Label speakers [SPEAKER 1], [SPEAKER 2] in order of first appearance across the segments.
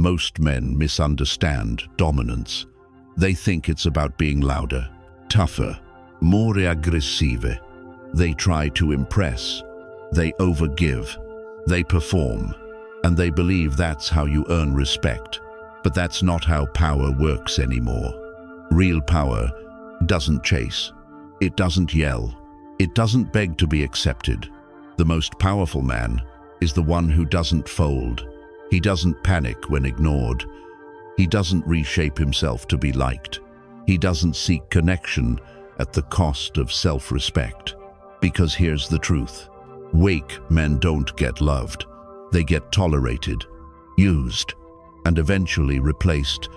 [SPEAKER 1] Most men misunderstand dominance. They think it's about being louder, tougher, more aggressive. They try to impress. They overgive. They perform. And they believe that's how you earn respect. But that's not how power works anymore. Real power doesn't chase. It doesn't yell. It doesn't beg to be accepted. The most powerful man is the one who doesn't fold. He doesn't panic when ignored. He doesn't reshape himself to be liked. He doesn't seek connection at the cost of self-respect. Because here's the truth. Weak men don't get loved. They get tolerated, used, and eventually replaced.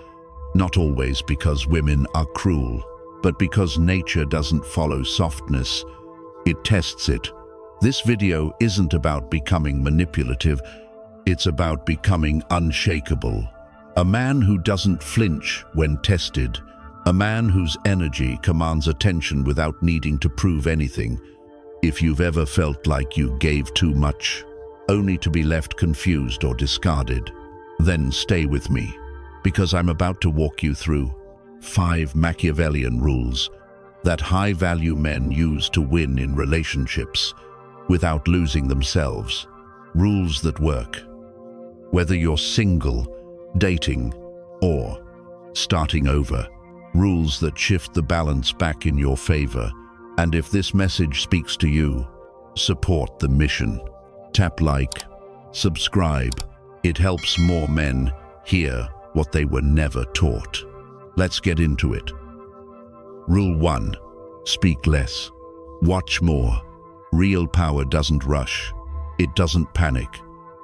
[SPEAKER 1] Not always because women are cruel, but because nature doesn't follow softness. It tests it. This video isn't about becoming manipulative. It's about becoming unshakable. A man who doesn't flinch when tested. A man whose energy commands attention without needing to prove anything. If you've ever felt like you gave too much, only to be left confused or discarded, then stay with me, because I'm about to walk you through 5 Machiavellian rules that high-value men use to win in relationships without losing themselves. Rules that work. Whether you're single, dating, or starting over. Rules that shift the balance back in your favor. And if this message speaks to you, support the mission. Tap like, subscribe. It helps more men hear what they were never taught. Let's get into it. Rule 1. Speak less. Watch more. Real power doesn't rush. It doesn't panic.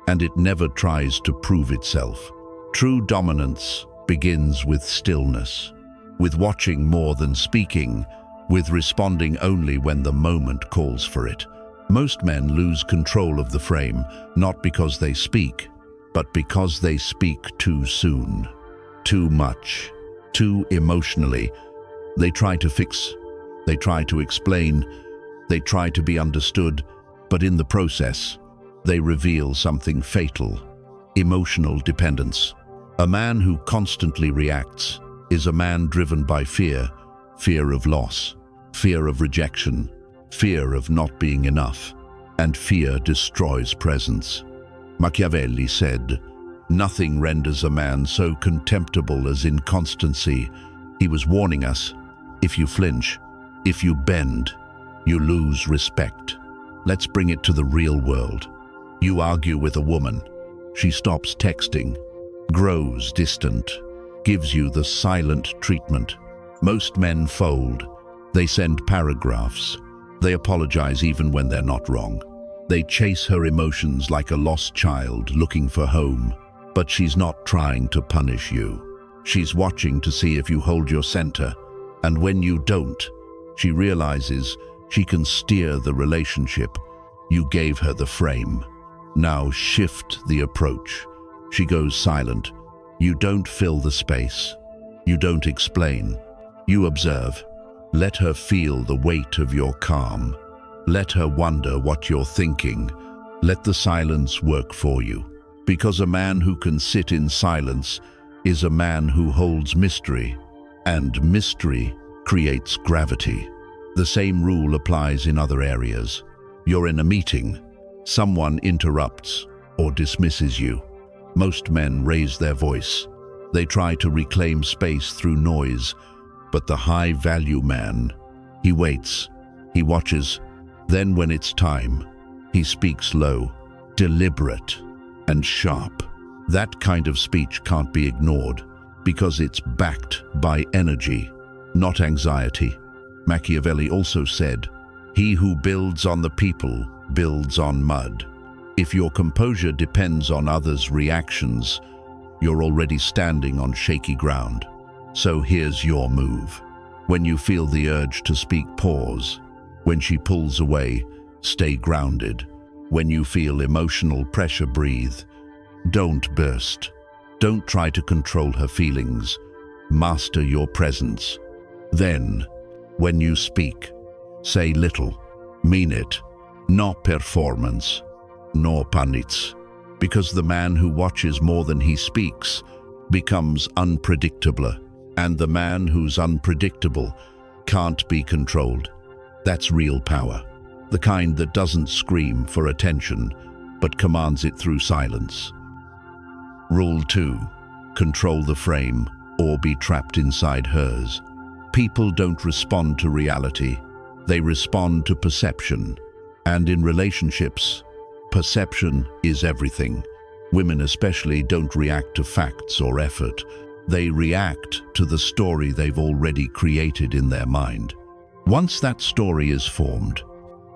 [SPEAKER 1] And it never tries to prove itself. True dominance begins with stillness, with watching more than speaking, with responding only when the moment calls for it. Most men lose control of the frame, not because they speak, but because they speak too soon, too much, too emotionally. They try to fix, they try to explain, they try to be understood, but in the process, they reveal something fatal: emotional dependence. A man who constantly reacts is a man driven by fear, fear of loss, fear of rejection, fear of not being enough, and fear destroys presence. Machiavelli said, "Nothing renders a man so contemptible as inconstancy." He was warning us, if you flinch, if you bend, you lose respect. Let's bring it to the real world. You argue with a woman. She stops texting, grows distant, gives you the silent treatment. Most men fold. They send paragraphs. They apologize even when they're not wrong. They chase her emotions like a lost child looking for home. But she's not trying to punish you. She's watching to see if you hold your center. And when you don't, she realizes she can steer the relationship. You gave her the frame. Now shift the approach. She goes silent. You don't fill the space. You don't explain. You observe. Let her feel the weight of your calm. Let her wonder what you're thinking. Let the silence work for you. Because a man who can sit in silence is a man who holds mystery, and mystery creates gravity. The same rule applies in other areas. You're in a meeting. Someone interrupts or dismisses you. Most men raise their voice. They try to reclaim space through noise. But the high-value man, he waits, he watches. Then when it's time, he speaks low, deliberate, and sharp. That kind of speech can't be ignored because it's backed by energy, not anxiety. Machiavelli also said, "He who builds on the people builds on mud." If your composure depends on others' reactions, you're already standing on shaky ground. So here's your move. When you feel the urge to speak, pause. When she pulls away, stay grounded. When you feel emotional pressure, breathe. Don't burst. Don't try to control her feelings. Master your presence. Then, when you speak, say little, mean it. No performance, no punits. Because the man who watches more than he speaks becomes unpredictable, and the man who's unpredictable can't be controlled. That's real power, the kind that doesn't scream for attention, but commands it through silence. Rule 2. Control the frame or be trapped inside hers. People don't respond to reality, they respond to perception. And in relationships, perception is everything. Women especially don't react to facts or effort. They react to the story they've already created in their mind. Once that story is formed,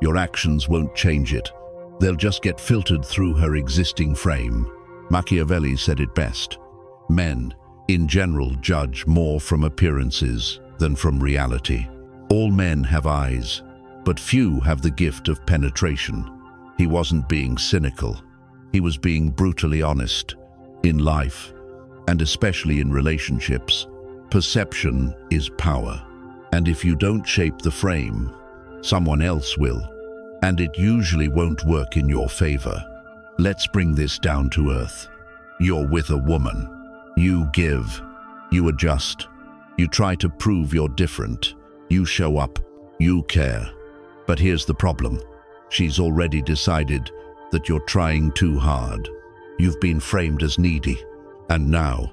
[SPEAKER 1] your actions won't change it. They'll just get filtered through her existing frame. Machiavelli said it best. Men, in general, judge more from appearances than from reality. All men have eyes, but few have the gift of penetration. He wasn't being cynical. He was being brutally honest. In life, and especially in relationships, perception is power. And if you don't shape the frame, someone else will. And it usually won't work in your favor. Let's bring this down to earth. You're with a woman. You give. You adjust. You try to prove you're different. You show up. You care. But here's the problem. She's already decided that you're trying too hard. You've been framed as needy. And now,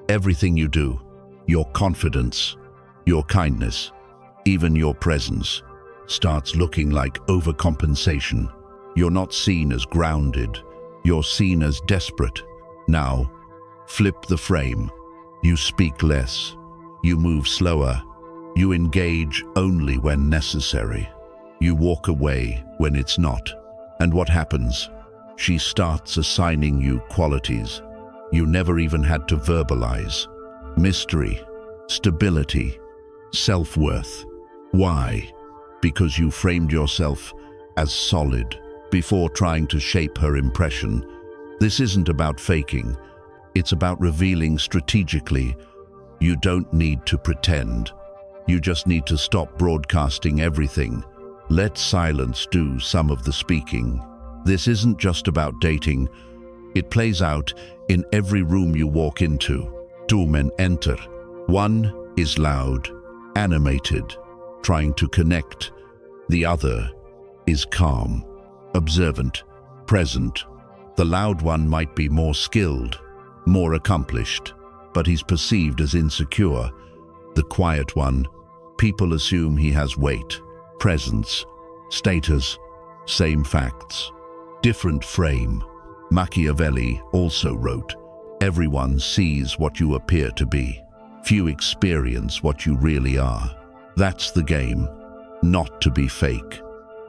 [SPEAKER 1] everything you do, your confidence, your kindness, even your presence, starts looking like overcompensation. You're not seen as grounded. You're seen as desperate. Now, flip the frame. You speak less. You move slower. You engage only when necessary. You walk away when it's not. And what happens? She starts assigning you qualities you never even had to verbalize. Mystery, stability, self-worth. Why? Because you framed yourself as solid before trying to shape her impression. This isn't about faking. It's about revealing strategically. You don't need to pretend. You just need to stop broadcasting everything. Let silence do some of the speaking. This isn't just about dating. It plays out in every room you walk into. Two men enter. One is loud, animated, trying to connect. The other is calm, observant, present. The loud one might be more skilled, more accomplished, but he's perceived as insecure. The quiet one, people assume he has weight, presence, status, same facts, different frame. Machiavelli also wrote, "Everyone sees what you appear to be. Few experience what you really are." That's the game. Not to be fake,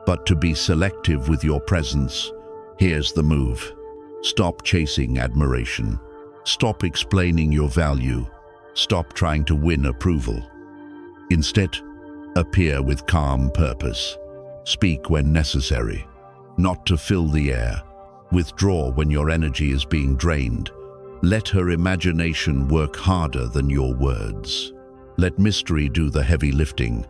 [SPEAKER 1] but to be selective with your presence. Here's the move. Stop chasing admiration. Stop explaining your value. Stop trying to win approval. Instead, appear with calm purpose. Speak when necessary, not to fill the air. Withdraw when your energy is being drained. Let her imagination work harder than your words. Let mystery do the heavy lifting,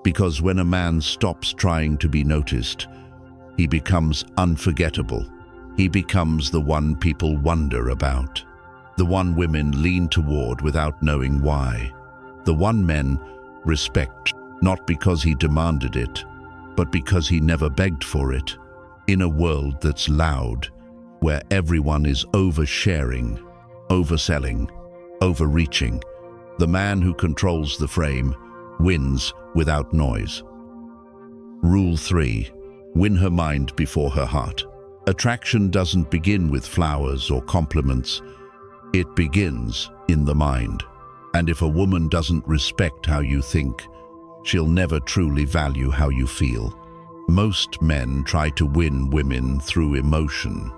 [SPEAKER 1] because when a man stops trying to be noticed, he becomes unforgettable. He becomes the one people wonder about, the one women lean toward without knowing why, the one men respect, not because he demanded it, but because he never begged for it. In a world that's loud, where everyone is oversharing, overselling, overreaching, the man who controls the frame wins without noise. Rule 3. Win her mind before her heart. Attraction doesn't begin with flowers or compliments. It begins in the mind. And if a woman doesn't respect how you think, she'll never truly value how you feel. Most men try to win women through emotion.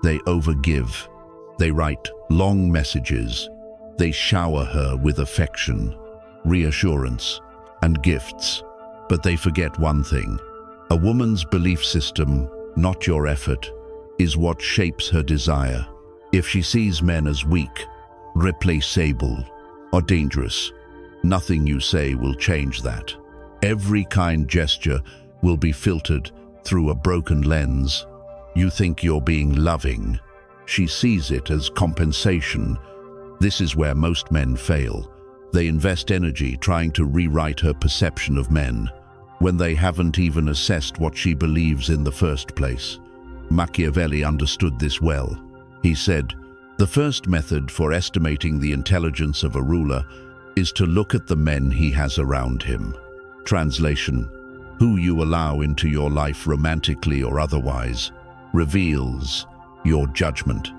[SPEAKER 1] They overgive. They write long messages. They shower her with affection, reassurance, and gifts. But they forget one thing. A woman's belief system, not your effort, is what shapes her desire. If she sees men as weak, replaceable, or dangerous, nothing you say will change that. Every kind gesture will be filtered through a broken lens. You think you're being loving. She sees it as compensation. This is where most men fail. They invest energy trying to rewrite her perception of men, when they haven't even assessed what she believes in the first place. Machiavelli understood this well. He said, "The first method for estimating the intelligence of a ruler is to look at the men he has around him." Translation: who you allow into your life romantically or otherwise reveals your judgment.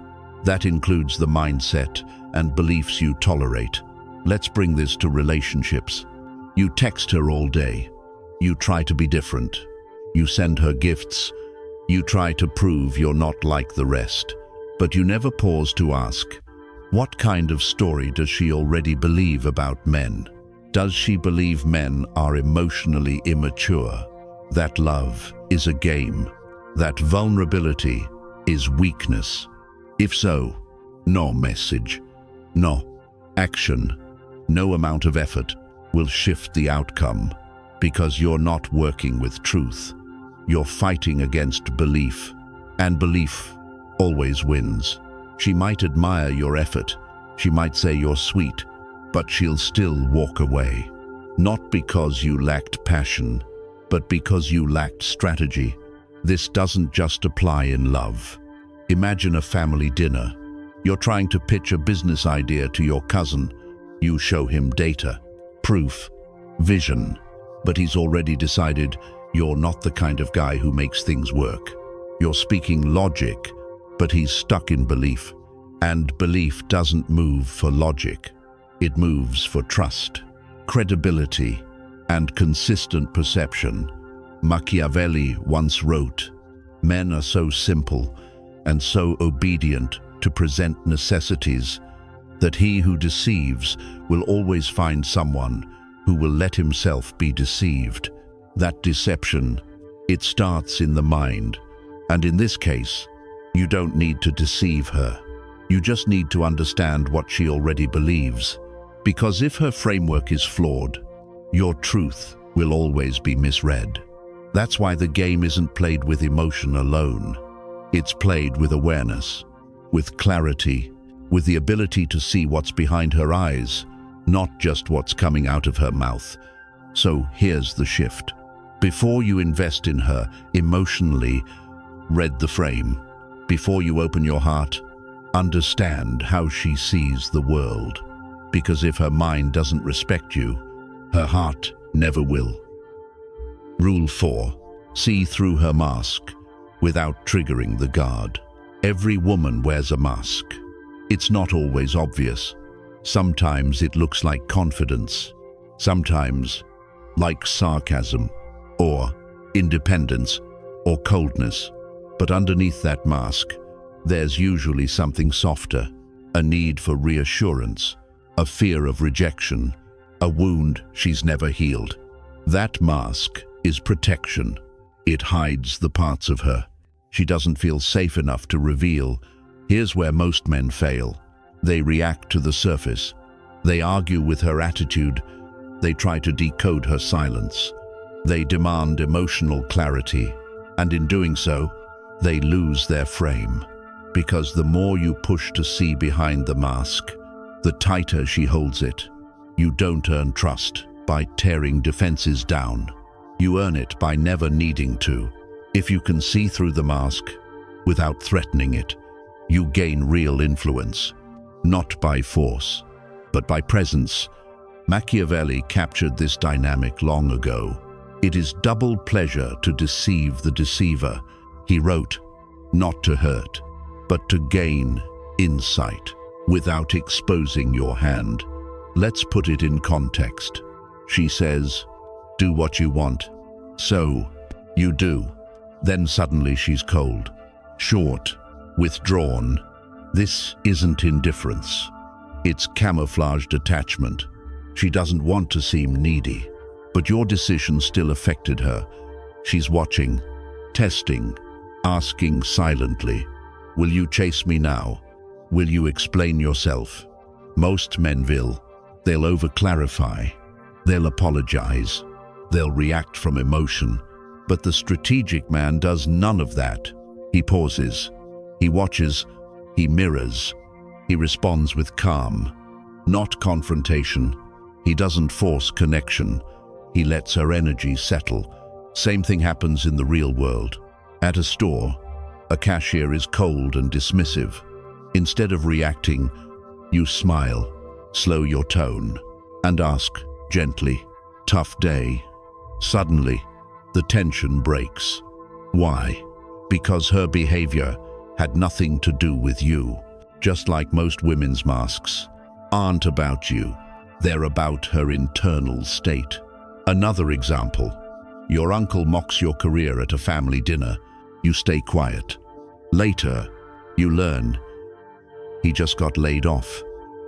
[SPEAKER 1] That includes the mindset and beliefs you tolerate. Let's bring this to relationships. You text her all day. You try to be different. You send her gifts. You try to prove you're not like the rest. But you never pause to ask, what kind of story does she already believe about men? Does she believe men are emotionally immature? That love is a game? That vulnerability is weakness? If so, no message, no action, no amount of effort will shift the outcome, because you're not working with truth. You're fighting against belief, and belief always wins. She might admire your effort, she might say you're sweet, but she'll still walk away. Not because you lacked passion, but because you lacked strategy. This doesn't just apply in love. Imagine a family dinner. You're trying to pitch a business idea to your cousin. You show him data, proof, vision, but he's already decided you're not the kind of guy who makes things work. You're speaking logic, but he's stuck in belief. And belief doesn't move for logic. It moves for trust, credibility, and consistent perception. Machiavelli once wrote, "Men are so simple and so obedient to present necessities that he who deceives will always find someone who will let himself be deceived." That deception, it starts in the mind. And in this case, you don't need to deceive her. You just need to understand what she already believes. Because if her framework is flawed, your truth will always be misread. That's why the game isn't played with emotion alone. It's played with awareness, with clarity, with the ability to see what's behind her eyes, not just what's coming out of her mouth. So here's the shift. Before you invest in her emotionally, read the frame. Before you open your heart, understand how she sees the world. Because if her mind doesn't respect you, her heart never will. Rule 4. See through her mask without triggering the guard. Every woman wears a mask. It's not always obvious. Sometimes it looks like confidence. Sometimes like sarcasm, or independence, or coldness. But underneath that mask, there's usually something softer, a need for reassurance, a fear of rejection, a wound she's never healed. That mask is protection. It hides the parts of her she doesn't feel safe enough to reveal. Here's where most men fail. They react to the surface. They argue with her attitude. They try to decode her silence. They demand emotional clarity, and in doing so, they lose their frame. Because the more you push to see behind the mask, the tighter she holds it. You don't earn trust by tearing defenses down. You earn it by never needing to. If you can see through the mask without threatening it, you gain real influence, not by force, but by presence. Machiavelli captured this dynamic long ago. It is double pleasure to deceive the deceiver. He wrote, not to hurt, but to gain insight without exposing your hand. Let's put it in context. She says, do what you want. So, you do. Then suddenly she's cold, short, withdrawn. This isn't indifference. It's camouflaged attachment. She doesn't want to seem needy, but your decision still affected her. She's watching, testing, asking silently, will you chase me now? Will you explain yourself? Most men will. They'll over-clarify. They'll apologize. They'll react from emotion. But the strategic man does none of that. He pauses. He watches. He mirrors. He responds with calm, not confrontation. He doesn't force connection. He lets her energy settle. Same thing happens in the real world. At a store, a cashier is cold and dismissive. Instead of reacting, you smile, slow your tone, and ask gently, "Tough day." Suddenly, the tension breaks. Why? Because her behavior had nothing to do with you. Just like most women's masks aren't about you, they're about her internal state. Another example, your uncle mocks your career at a family dinner. You stay quiet. Later, you learn he just got laid off.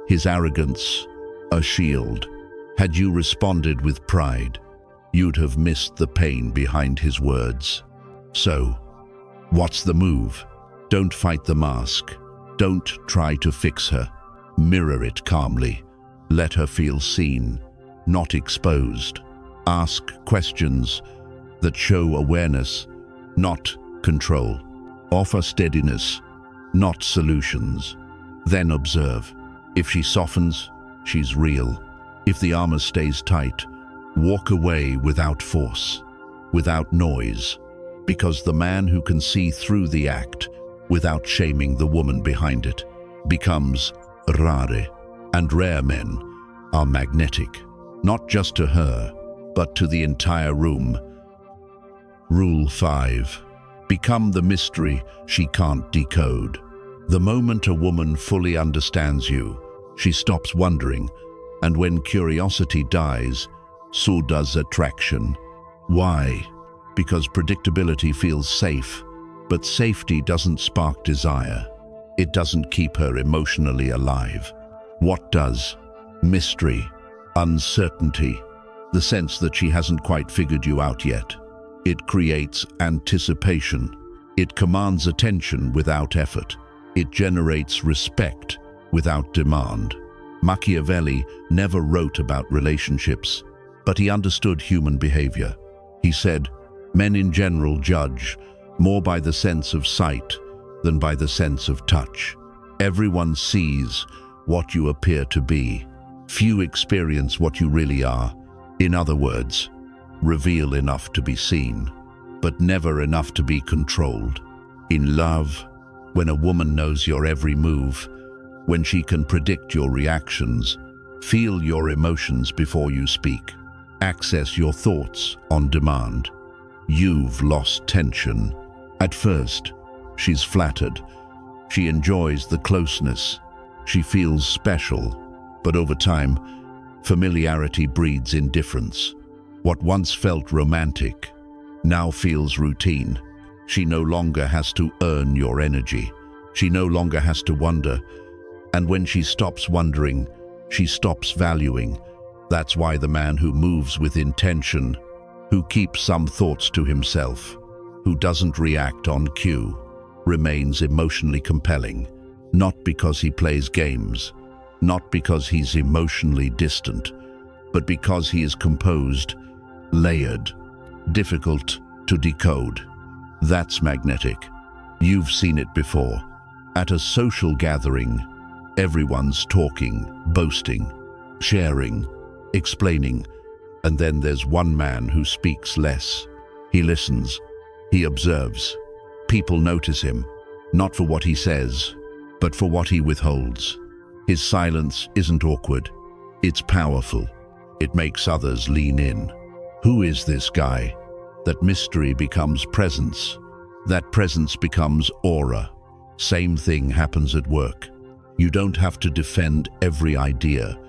[SPEAKER 1] His arrogance, a shield. Had you responded with pride, you'd have missed the pain behind his words. So, what's the move? Don't fight the mask. Don't try to fix her. Mirror it calmly. Let her feel seen, not exposed. Ask questions that show awareness, not control. Offer steadiness, not solutions. Then observe. If she softens, she's real. If the armor stays tight, walk away without force, without noise, because the man who can see through the act without shaming the woman behind it becomes rare, and rare men are magnetic, not just to her, but to the entire room. Rule 5. Become the mystery she can't decode. The moment a woman fully understands you, she stops wondering, and when curiosity dies, so does attraction. Why? Because predictability feels safe, but safety doesn't spark desire. It doesn't keep her emotionally alive. What does? Mystery, uncertainty, the sense that she hasn't quite figured you out yet. It creates anticipation. It commands attention without effort. It generates respect without demand. Machiavelli never wrote about relationships, but he understood human behavior. He said, "Men in general judge more by the sense of sight than by the sense of touch. Everyone sees what you appear to be. Few experience what you really are. In other words, reveal enough to be seen, but never enough to be controlled." In love, when a woman knows your every move, when she can predict your reactions, feel your emotions before you speak, access your thoughts on demand, you've lost tension. At first, she's flattered. She enjoys the closeness. She feels special. But over time, familiarity breeds indifference. What once felt romantic now feels routine. She no longer has to earn your energy. She no longer has to wonder. And when she stops wondering, she stops valuing. That's why the man who moves with intention, who keeps some thoughts to himself, who doesn't react on cue, remains emotionally compelling, not because he plays games, not because he's emotionally distant, but because he is composed, layered, difficult to decode. That's magnetic. You've seen it before. At a social gathering, everyone's talking, boasting, sharing, explaining, and then there's one man who speaks less. He listens. He observes. People notice him, not for what he says, but for what he withholds. His silence isn't awkward. It's powerful. It makes others lean in. Who is this guy? That mystery becomes presence. That presence becomes aura. Same thing happens at work. You don't have to defend every idea.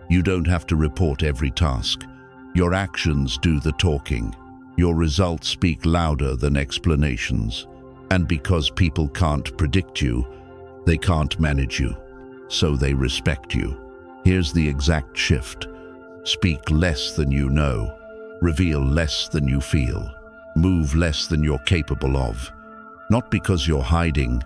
[SPEAKER 1] You don't have to report every task. Your actions do the talking. Your results speak louder than explanations. And because people can't predict you, they can't manage you. So they respect you. Here's the exact shift. Speak less than you know. Reveal less than you feel. Move less than you're capable of. Not because you're hiding,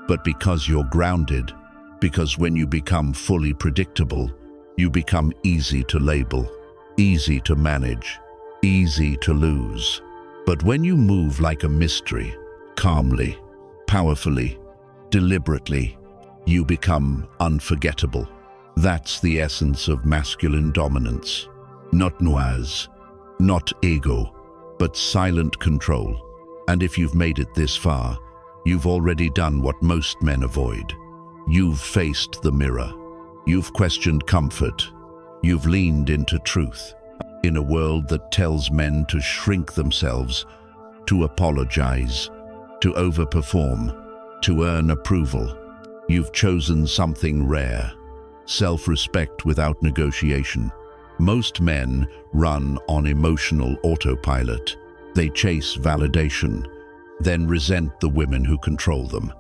[SPEAKER 1] but because you're grounded. Because when you become fully predictable, you become easy to label, easy to manage, easy to lose. But when you move like a mystery, calmly, powerfully, deliberately, You become unforgettable. That's the essence of masculine dominance. Not noise, not ego, but silent control. And if you've made it this far, you've already done what most men avoid. You've faced the mirror. You've questioned comfort. You've leaned into truth. In a world that tells men to shrink themselves, to apologize, to overperform, to earn approval, you've chosen something rare: self-respect without negotiation. Most men run on emotional autopilot. They chase validation, then resent the women who control them.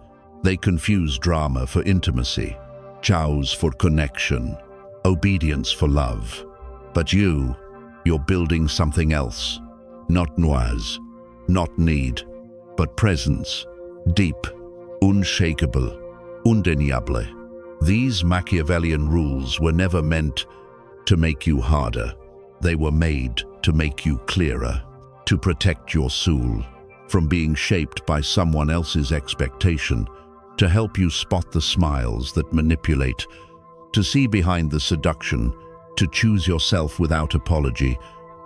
[SPEAKER 1] They confuse drama for intimacy, chows for connection, obedience for love. But you're building something else. Not noise, not need, but presence. Deep, unshakable, undeniable. These Machiavellian rules were never meant to make you harder. They were made to make you clearer, to protect your soul from being shaped by someone else's expectation, to help you spot the smiles that manipulate, to see behind the seduction, to choose yourself without apology.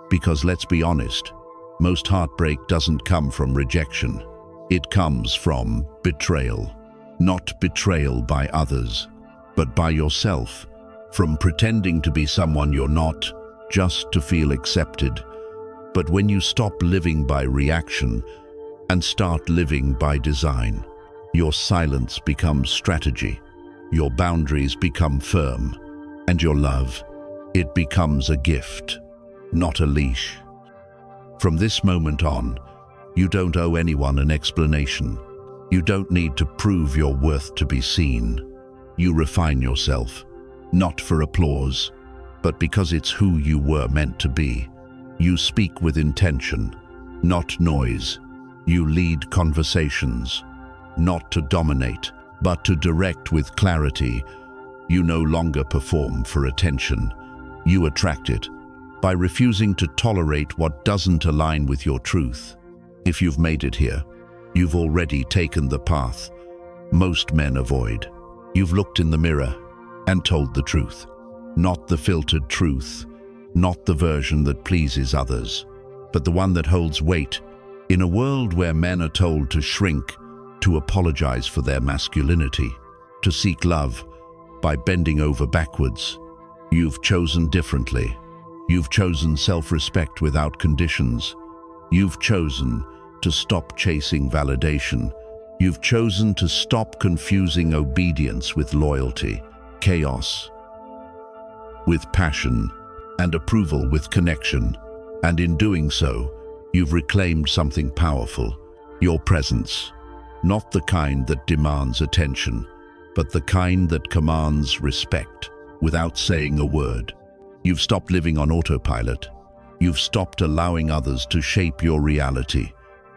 [SPEAKER 1] Because let's be honest, most heartbreak doesn't come from rejection. It comes from betrayal. Not betrayal by others, but by yourself. From pretending to be someone you're not, just to feel accepted. But when you stop living by reaction and start living by design, your silence becomes strategy, your boundaries become firm, and your love, it becomes a gift, not a leash. From this moment on, you don't owe anyone an explanation. You don't need to prove your worth to be seen. You refine yourself, not for applause, but because it's who you were meant to be. You speak with intention, not noise. You lead conversations, not to dominate, but to direct with clarity. You no longer perform for attention. You attract it by refusing to tolerate what doesn't align with your truth. If you've made it here, you've already taken the path most men avoid. You've looked in the mirror and told the truth, not the filtered truth, not the version that pleases others, but the one that holds weight. In a world where men are told to shrink, to apologize for their masculinity, to seek love by bending over backwards, you've chosen differently. You've chosen self-respect without conditions. You've chosen to stop chasing validation. You've chosen to stop confusing obedience with loyalty, chaos with passion, and approval with connection. And in doing so, you've reclaimed something powerful: your presence. Not the kind that demands attention, but the kind that commands respect without saying a word. You've stopped living on autopilot. You've stopped allowing others to shape your reality.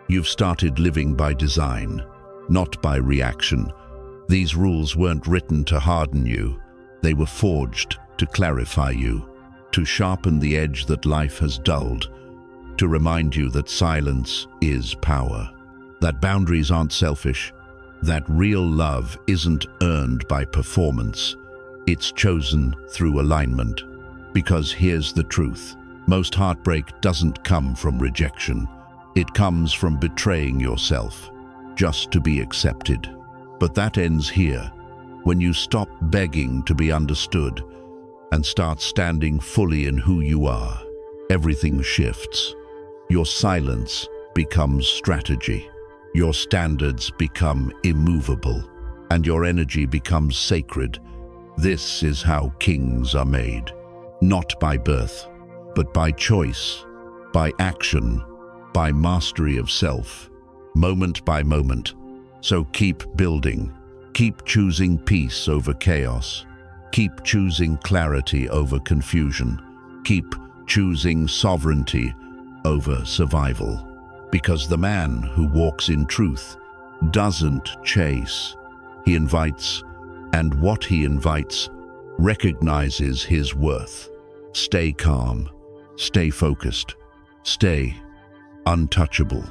[SPEAKER 1] You've started living by design, not by reaction. These rules weren't written to harden you. They were forged to clarify you, to sharpen the edge that life has dulled, to remind you that silence is power, that boundaries aren't selfish, that real love isn't earned by performance. It's chosen through alignment. Because here's the truth: most heartbreak doesn't come from rejection. It comes from betraying yourself, just to be accepted. But that ends here, when you stop begging to be understood and start standing fully in who you are. Everything shifts. Your silence becomes strategy. Your standards become immovable, and your energy becomes sacred. This is how kings are made. Not by birth, but by choice, by action, by mastery of self, moment by moment. So keep building, keep choosing peace over chaos, keep choosing clarity over confusion, keep choosing sovereignty over survival. Because the man who walks in truth doesn't chase, he invites, and what he invites recognizes his worth. Stay calm, stay focused, stay untouchable.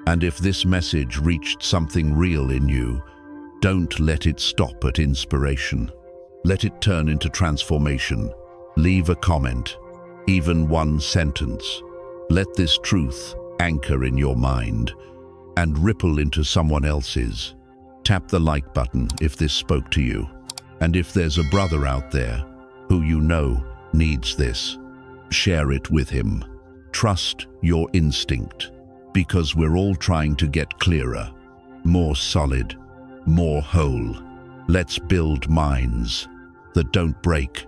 [SPEAKER 1] And if this message reached something real in you, Don't let it stop at inspiration. Let it turn into transformation. Leave a comment, even one sentence. Let this truth anchor in your mind and ripple into someone else's. Tap the like button if this spoke to you. And if there's a brother out there who you know needs this, share it with him. Trust your instinct, because we're all trying to get clearer, more solid, more whole. Let's build minds that don't break